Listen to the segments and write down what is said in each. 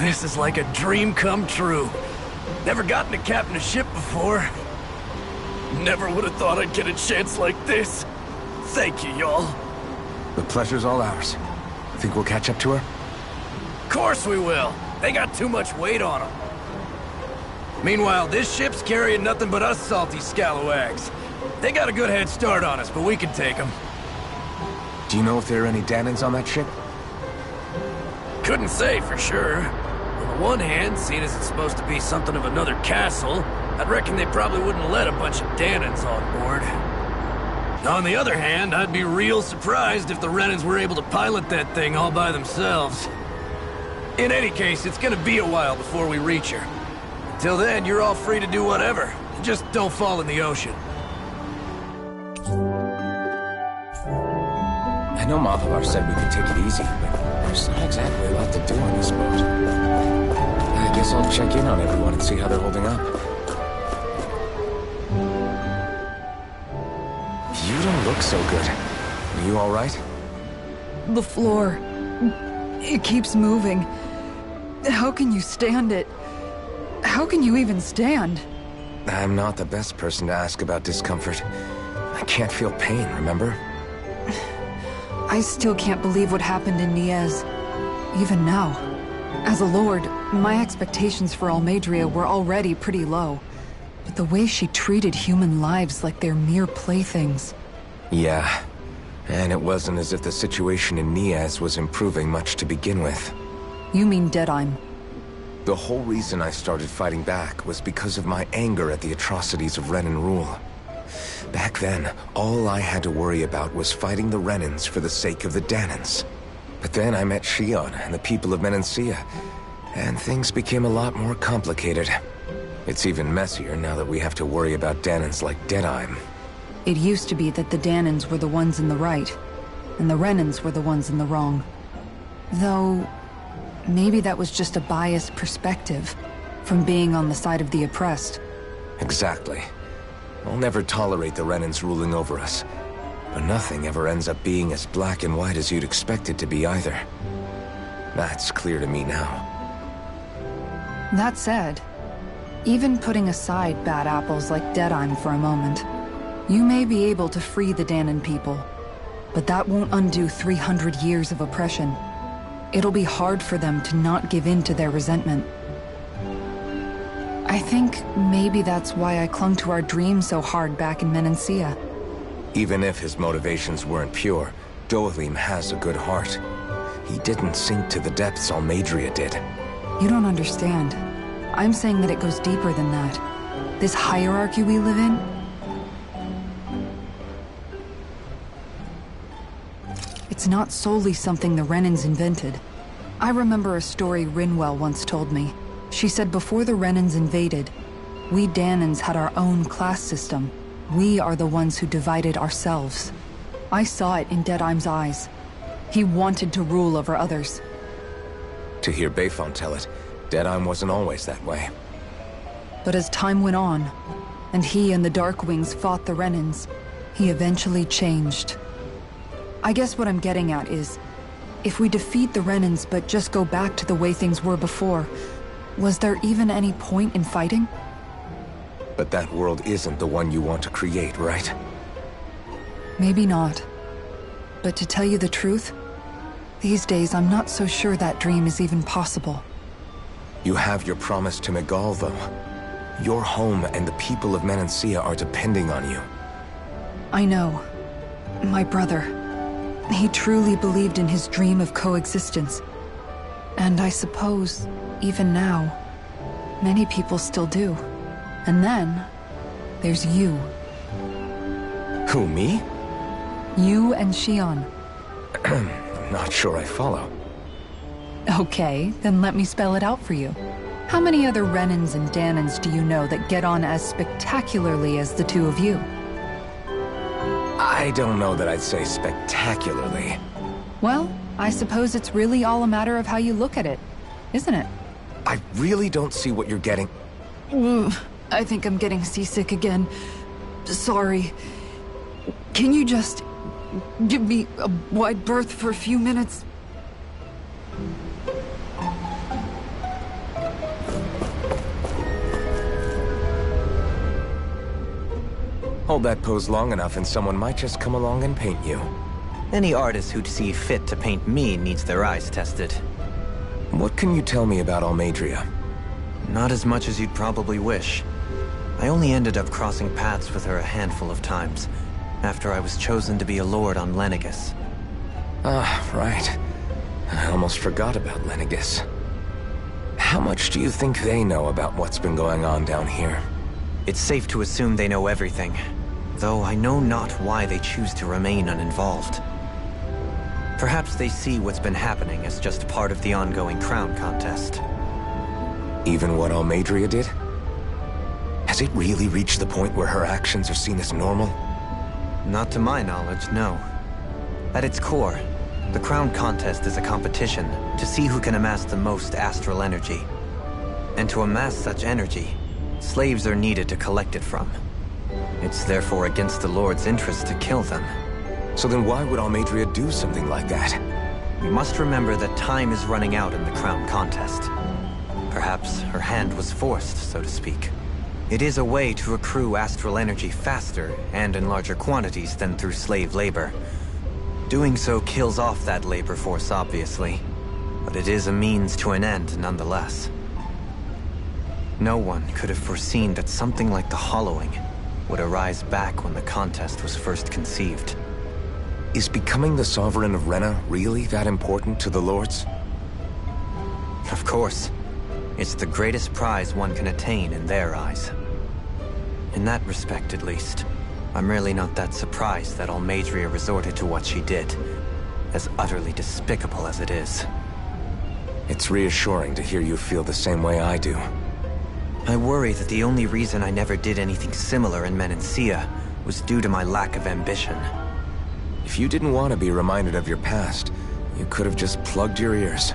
This is like a dream come true. Never gotten to captain a ship before. Never would have thought I'd get a chance like this. Thank you, y'all. The pleasure's all ours. Think we'll catch up to her? Of course we will. They got too much weight on them. Meanwhile, this ship's carrying nothing but us salty scalawags. They got a good head start on us, but we can take them. Do you know if there are any Danans on that ship? Couldn't say for sure. On the one hand, seeing as it's supposed to be something of another castle, I'd reckon they probably wouldn't let a bunch of Danans on board. On the other hand, I'd be real surprised if the Renans were able to pilot that thing all by themselves. In any case, it's gonna be a while before we reach her. Till then, you're all free to do whatever. Just don't fall in the ocean. I know Mahalar said we could take it easy, but there's not exactly a lot to do on this boat. I guess I'll check in on everyone and see how they're holding up. You don't look so good. Are you all right? The floor. It keeps moving. How can you stand it? How can you even stand? I'm not the best person to ask about discomfort. I can't feel pain, remember? I still can't believe what happened in Niez. Even now. As a lord, my expectations for Almeidrea were already pretty low. But the way she treated human lives like they're mere playthings. Yeah. And it wasn't as if the situation in Niez was improving much to begin with. You mean Deadheim? The whole reason I started fighting back was because of my anger at the atrocities of Renan rule. Back then, all I had to worry about was fighting the Renans for the sake of the Danans. But then I met Shion and the people of Menancia, and things became a lot more complicated. It's even messier now that we have to worry about Danans like Deadheim. It used to be that the Danans were the ones in the right, and the Renans were the ones in the wrong. Though, maybe that was just a biased perspective from being on the side of the oppressed. Exactly. I'll never tolerate the Renans ruling over us. But nothing ever ends up being as black and white as you'd expect it to be either. That's clear to me now. That said, even putting aside bad apples like Deadheim for a moment, you may be able to free the Danan people, but that won't undo 300 years of oppression. It'll be hard for them to not give in to their resentment. I think maybe that's why I clung to our dream so hard back in Menancia. Even if his motivations weren't pure, Dohalim has a good heart. He didn't sink to the depths Almeidrea did. You don't understand. I'm saying that it goes deeper than that. This hierarchy we live in, it's not solely something the Renans invented. I remember a story Rinwell once told me. She said before the Renans invaded, we Danans had our own class system. We are the ones who divided ourselves. I saw it in Deadheim's eyes. He wanted to rule over others. To hear Bayfon tell it, Deadheim wasn't always that way. But as time went on, and he and the Darkwings fought the Renans, he eventually changed. I guess what I'm getting at is, if we defeat the Renans but just go back to the way things were before, was there even any point in fighting? But that world isn't the one you want to create, right? Maybe not. But to tell you the truth, these days I'm not so sure that dream is even possible. You have your promise to Megal, though. Your home and the people of Menancia are depending on you. I know. My brother. He truly believed in his dream of coexistence. And I suppose, even now, many people still do. And then, there's you. Who, me? You and Shion. I'm not sure I follow. Okay, then let me spell it out for you. How many other Renans and Danans do you know that get on as spectacularly as the two of you? I don't know that I'd say spectacularly. Well, I suppose it's really all a matter of how you look at it, isn't it? I really don't see what you're getting. I think I'm getting seasick again. Sorry. Can you just give me a wide berth for a few minutes? Hold that pose long enough and someone might just come along and paint you. Any artist who'd see fit to paint me needs their eyes tested. What can you tell me about Almeidrea? Not as much as you'd probably wish. I only ended up crossing paths with her a handful of times, after I was chosen to be a lord on Lenegis. Ah, right. I almost forgot about Lenegis. How much do you think they know about what's been going on down here? It's safe to assume they know everything, though I know not why they choose to remain uninvolved. Perhaps they see what's been happening as just part of the ongoing crown contest. Even what Almeidrea did? Has it really reached the point where her actions are seen as normal? Not to my knowledge, no. At its core, the crown contest is a competition to see who can amass the most astral energy. And to amass such energy, slaves are needed to collect it from. It's therefore against the Lord's interest to kill them. So then why would Almeidrea do something like that? We must remember that time is running out in the crown contest. Perhaps her hand was forced, so to speak. It is a way to accrue astral energy faster and in larger quantities than through slave labor. Doing so kills off that labor force, obviously, but it is a means to an end nonetheless. No one could have foreseen that something like the Hollowing would arise back when the contest was first conceived. Is becoming the Sovereign of Renna really that important to the Lords? Of course. It's the greatest prize one can attain in their eyes. In that respect, at least, I'm really not that surprised that Almeidrea resorted to what she did, as utterly despicable as it is. It's reassuring to hear you feel the same way I do. I worry that the only reason I never did anything similar in Menancia was due to my lack of ambition. If you didn't want to be reminded of your past, you could have just plugged your ears.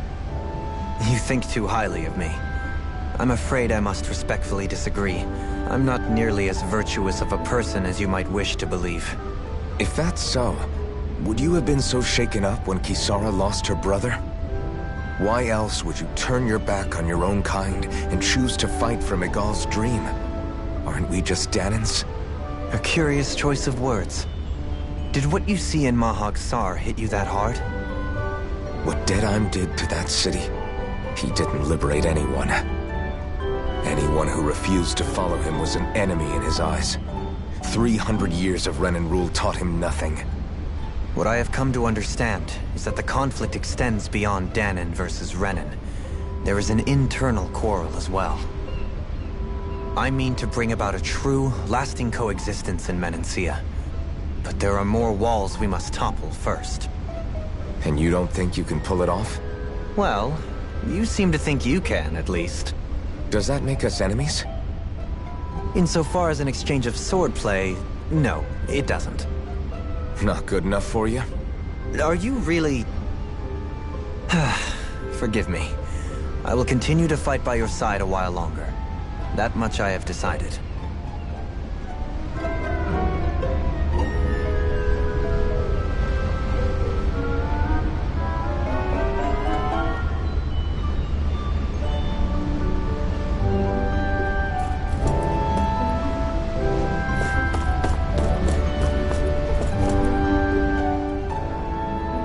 You think too highly of me. I'm afraid I must respectfully disagree. I'm not nearly as virtuous of a person as you might wish to believe. If that's so, would you have been so shaken up when Kisara lost her brother? Why else would you turn your back on your own kind and choose to fight for Miguel's dream? Aren't we just Dahnans? A curious choice of words. Did what you see in Mahag Saar hit you that hard? What Deadheim did to that city, he didn't liberate anyone. Anyone who refused to follow him was an enemy in his eyes. 300 years of Renan rule taught him nothing. What I have come to understand is that the conflict extends beyond Dahnan versus Renan. There is an internal quarrel as well. I mean to bring about a true, lasting coexistence in Menancia. But there are more walls we must topple first. And you don't think you can pull it off? Well, you seem to think you can, at least. Does that make us enemies? Insofar as an exchange of swordplay, no, it doesn't. Not good enough for you? Are you really... Forgive me. I will continue to fight by your side a while longer. That much I have decided.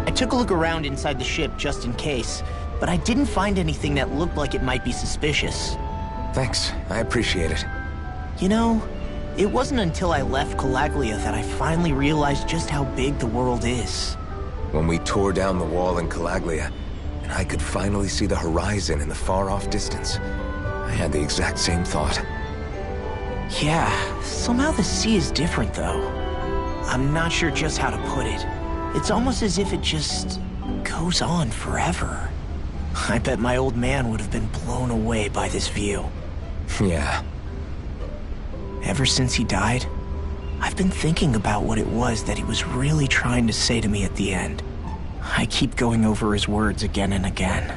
I took a look around inside the ship just in case, but I didn't find anything that looked like it might be suspicious. Thanks, I appreciate it. You know, it wasn't until I left Calaglia that I finally realized just how big the world is. When we tore down the wall in Calaglia, and I could finally see the horizon in the far-off distance, I had the exact same thought. Yeah, somehow the sea is different though. I'm not sure just how to put it. It's almost as if it just goes on forever. I bet my old man would have been blown away by this view. Yeah. Ever since he died, I've been thinking about what it was that he was really trying to say to me at the end. I keep going over his words again and again.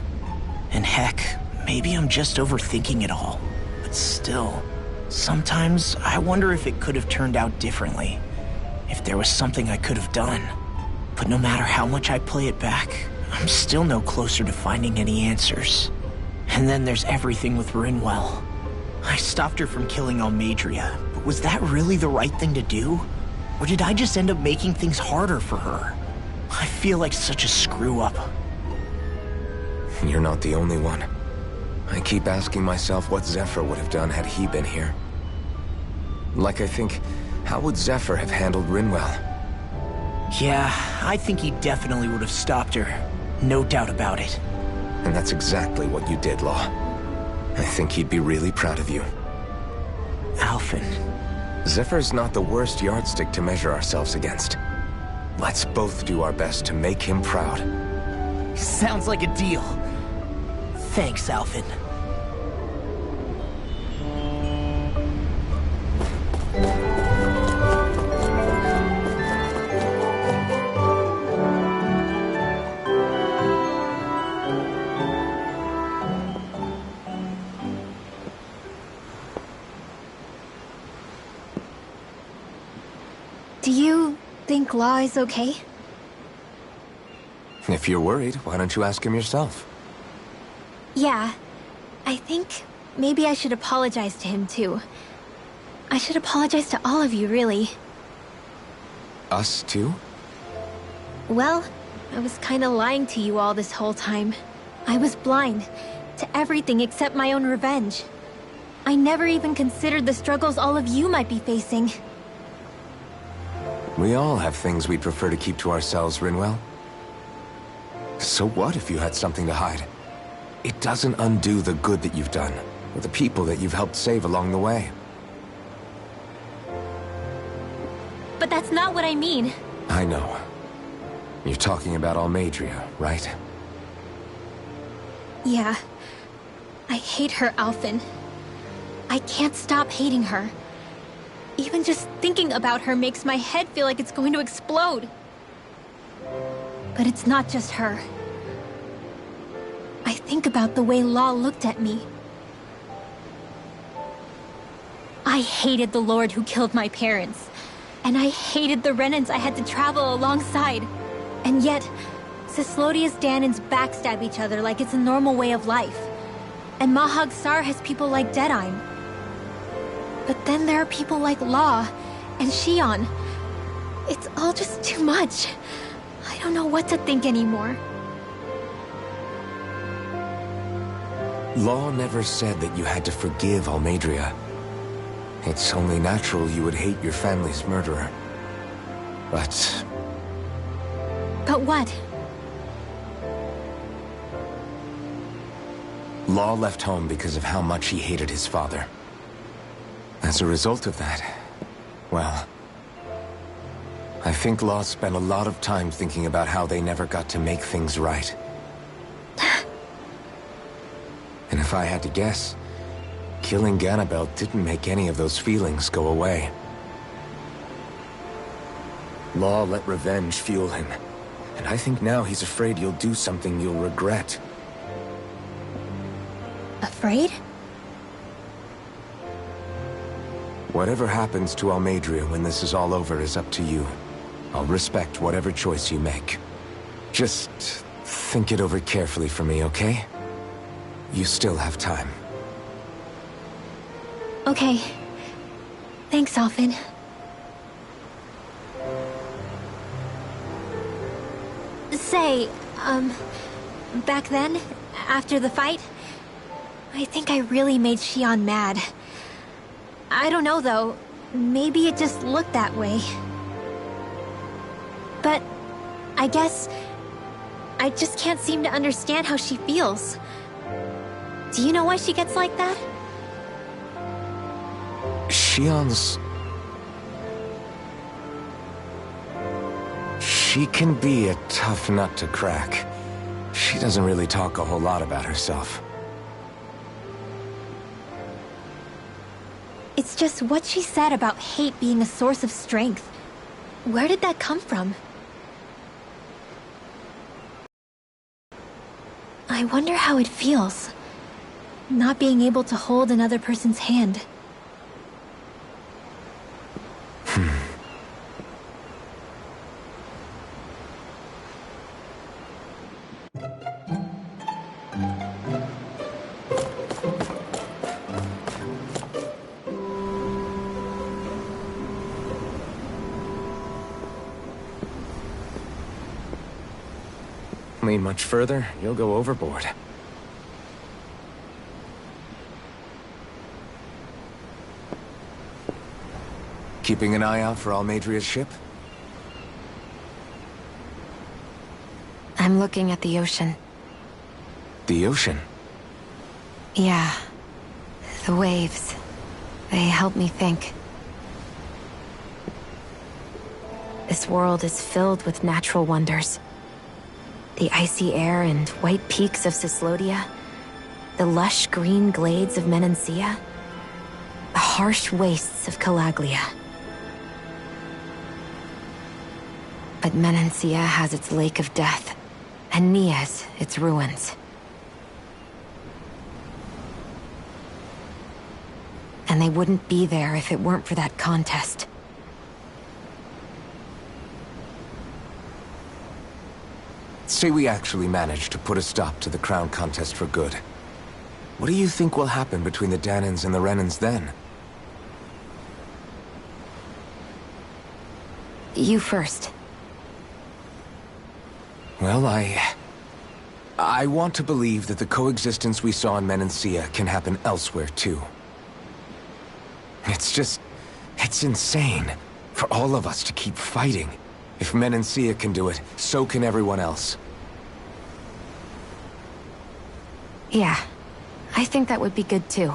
And heck, maybe I'm just overthinking it all. But still, sometimes I wonder if it could have turned out differently. If there was something I could have done. But no matter how much I play it back, I'm still no closer to finding any answers. And then there's everything with Rinwell. I stopped her from killing Almeidrea, but Was that really the right thing to do? Or did I just end up making things harder for her? I feel like such a screw-up. You're not the only one. I keep asking myself what Zephyr would have done had he been here. Like I think, how would Zephyr have handled Rinwell? Yeah, I think he definitely would have stopped her. No doubt about it. And that's exactly what you did, Law. I think he'd be really proud of you. Alphen. Zephyr's not the worst yardstick to measure ourselves against. Let's both do our best to make him proud. Sounds like a deal. Thanks, Alphen. Do you think Law is okay? If you're worried, why don't you ask him yourself? Yeah. I think maybe I should apologize to him too. I should apologize to all of you, really. Us too? Well, I was kinda lying to you all this whole time. I was blind to everything except my own revenge. I never even considered the struggles all of you might be facing. We all have things we'd prefer to keep to ourselves, Rinwell. So what if you had something to hide? It doesn't undo the good that you've done, or the people that you've helped save along the way. But that's not what I mean. I know. You're talking about Almeidrea, right? Yeah. I hate her, Alphen. I can't stop hating her. Even just thinking about her makes my head feel like it's going to explode. But it's not just her. I think about the way Law looked at me. I hated the Lord who killed my parents. And I hated the Renans I had to travel alongside. And yet, Cyslodia's Dahnans backstab each other like it's a normal way of life. And Mahag Saar has people like Deadeye. But then there are people like Law and Shionne. It's all just too much. I don't know what to think anymore. Law never said that you had to forgive Almeidrea. It's only natural you would hate your family's murderer. But what? Law left home because of how much he hated his father. As a result of that, well, I think Law spent a lot of time thinking about how they never got to make things right. And if I had to guess, killing Ganabel didn't make any of those feelings go away. Law let revenge fuel him, and I think now he's afraid you'll do something you'll regret. Afraid? Whatever happens to Almeidrea when this is all over is up to you. I'll respect whatever choice you make. Just think it over carefully for me, okay? You still have time. Okay. Thanks, Alphen. Say, back then, after the fight, I think I really made Shionne mad. I don't know, though. Maybe it just looked that way. But I guess I just can't seem to understand how she feels. Do you know why she gets like that? Shionne's... She can be a tough nut to crack. She doesn't really talk a whole lot about herself. It's just what she said about hate being a source of strength. Where did that come from? I wonder how it feels, not being able to hold another person's hand. Lean much further, you'll go overboard. Keeping an eye out for Almeidria's ship? I'm looking at the ocean. The ocean? Yeah. The waves. They help me think. This world is filled with natural wonders. The icy air and white peaks of Cyslodia. The lush green glades of Menancia. The harsh wastes of Calaglia. But Menancia has its Lake of Death, and Nias its ruins. And they wouldn't be there if it weren't for that contest. Say we actually managed to put a stop to the crown contest for good. What do you think will happen between the Dahnans and the Renans then? You first. Well, I want to believe that the coexistence we saw in Menancia can happen elsewhere, too. It's insane for all of us to keep fighting. If Menancia can do it, so can everyone else. Yeah, I think that would be good too.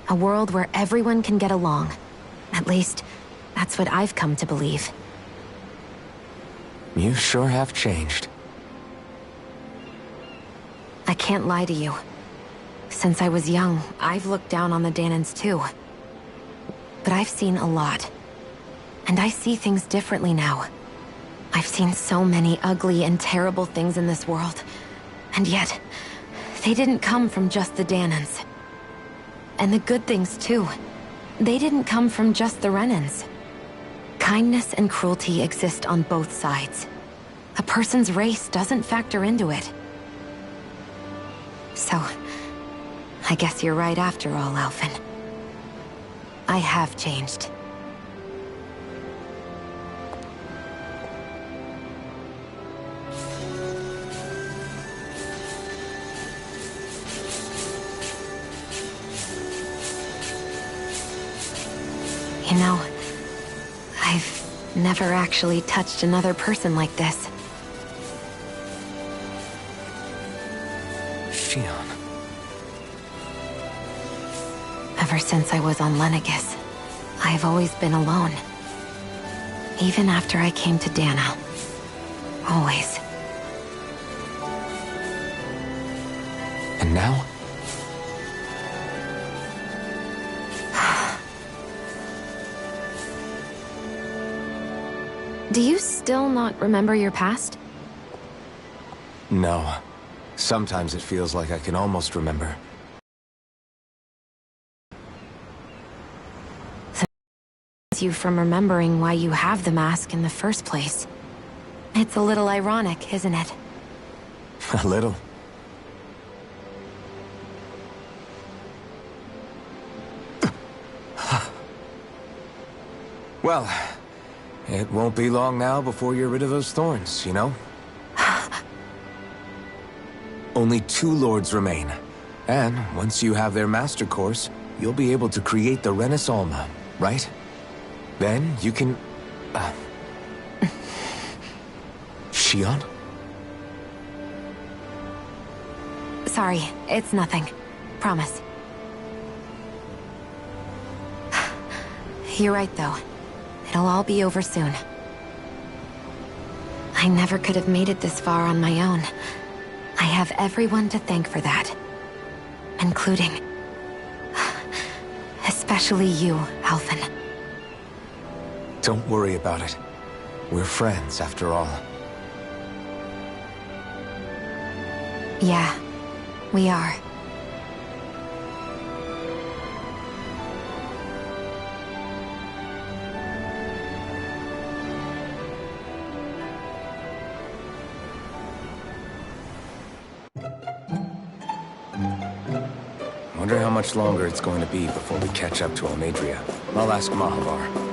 A world where everyone can get along. At least, that's what I've come to believe. You sure have changed. I can't lie to you. Since I was young, I've looked down on the Dahnans too. But I've seen a lot. And I see things differently now. I've seen so many ugly and terrible things in this world. And yet, they didn't come from just the Dahnans. And the good things too. They didn't come from just the Renans. Kindness and cruelty exist on both sides. A person's race doesn't factor into it. So, I guess you're right after all, Alphen. I have changed. You know, I've never actually touched another person like this. Shionne. Ever since I was on Lenegis, I've always been alone. Even after I came to Dahna. Always. And now? Do you still not remember your past? No. Sometimes it feels like I can almost remember. You from remembering why you have the mask in the first place. It's a little ironic, isn't it? A little. Well, it won't be long now before you're rid of those thorns, you know? Only 2 lords remain. And once you have their master course, you'll be able to create the Renis Alma, right? Then you can... Shionne? Sorry, it's nothing. Promise. You're right, though. It'll all be over soon. I never could have made it this far on my own. I have everyone to thank for that. Including... especially you, Alphen. Don't worry about it. We're friends, after all. Yeah, we are. Wonder how much longer it's going to be before we catch up to Almeidria. I'll ask Mahavar.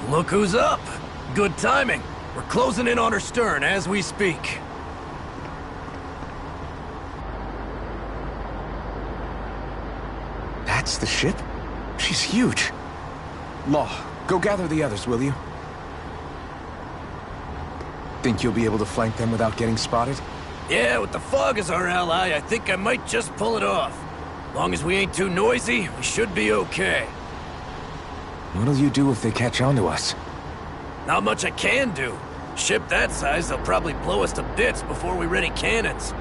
Look who's up! Good timing. We're closing in on her stern as we speak. That's the ship? She's huge. Law, go gather the others, will you? Think you'll be able to flank them without getting spotted? Yeah, with the fog as our ally, I think I might just pull it off. Long as we ain't too noisy, we should be okay. What'll you do if they catch on to us? Not much I can do. Ship that size, they'll probably blow us to bits before we ready cannons.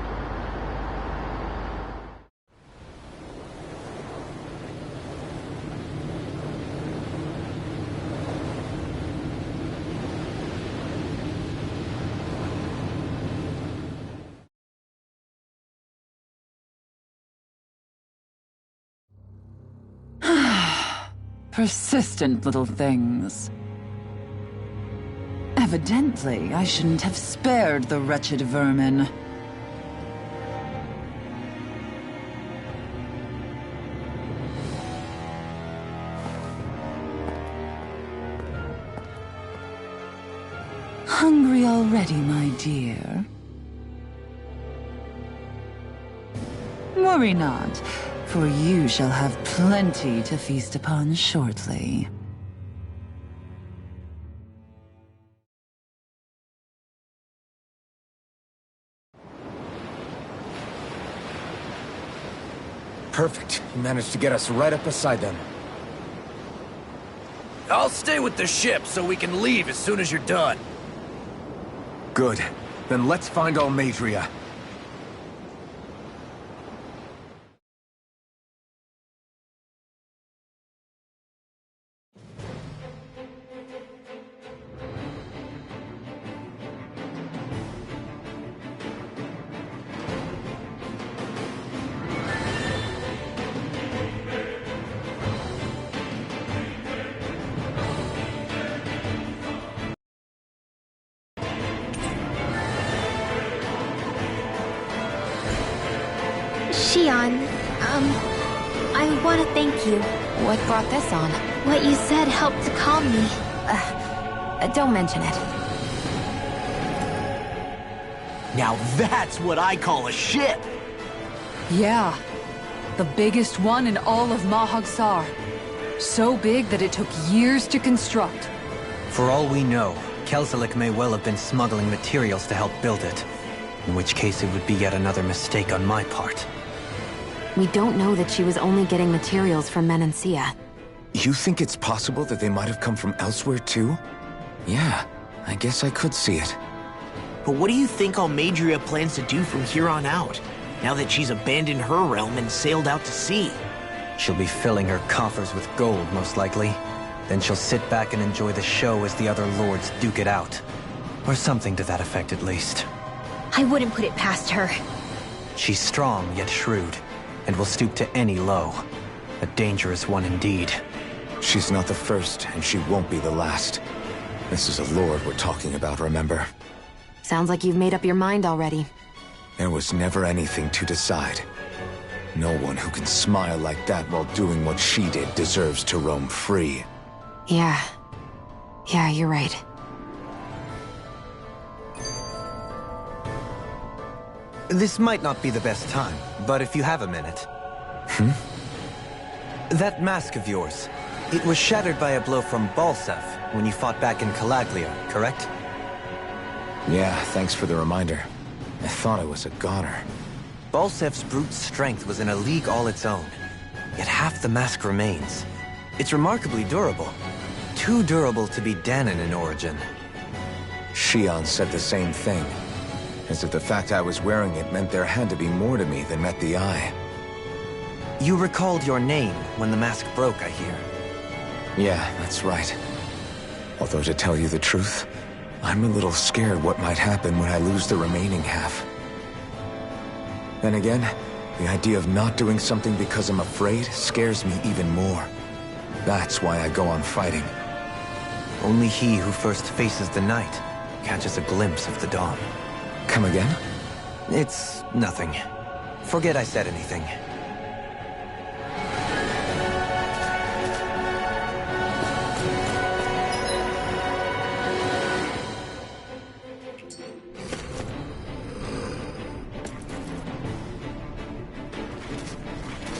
Persistent little things. Evidently, I shouldn't have spared the wretched vermin. Hungry already, my dear? Worry not, for you shall have plenty to feast upon shortly. Perfect. You managed to get us right up beside them. I'll stay with the ship so we can leave as soon as you're done. Good. Then let's find Almadria. Shionne, I want to thank you. What brought this on? What you said helped to calm me. Don't mention it. Now that's what I call a ship! Yeah. The biggest one in all of Mahag Saar. So big that it took years to construct. For all we know, Kelzelik may well have been smuggling materials to help build it. In which case it would be yet another mistake on my part. We don't know that she was only getting materials from Menancia. You think it's possible that they might have come from elsewhere too? Yeah, I guess I could see it. But what do you think Almadria plans to do from here on out, now that she's abandoned her realm and sailed out to sea? She'll be filling her coffers with gold, most likely. Then she'll sit back and enjoy the show as the other lords duke it out. Or something to that effect, at least. I wouldn't put it past her. She's strong, yet shrewd, and will stoop to any low. A dangerous one indeed. She's not the first, and she won't be the last. This is a lord we're talking about, remember? Sounds like you've made up your mind already. There was never anything to decide. No one who can smile like that while doing what she did deserves to roam free. Yeah. Yeah, you're right. This might not be the best time, but if you have a minute... That mask of yours, it was shattered by a blow from Balseph when you fought back in Calaglia, correct? Yeah, thanks for the reminder. I thought I was a goner. Balsef's brute strength was in a league all its own, yet half the mask remains. It's remarkably durable. Too durable to be Dahnan in origin. Shionne said the same thing. As if the fact I was wearing it meant there had to be more to me than met the eye. You recalled your name when the mask broke, I hear. Yeah, that's right. Although to tell you the truth, I'm a little scared what might happen when I lose the remaining half. Then again, the idea of not doing something because I'm afraid scares me even more. That's why I go on fighting. Only he who first faces the night catches a glimpse of the dawn. Come again? It's nothing. Forget I said anything.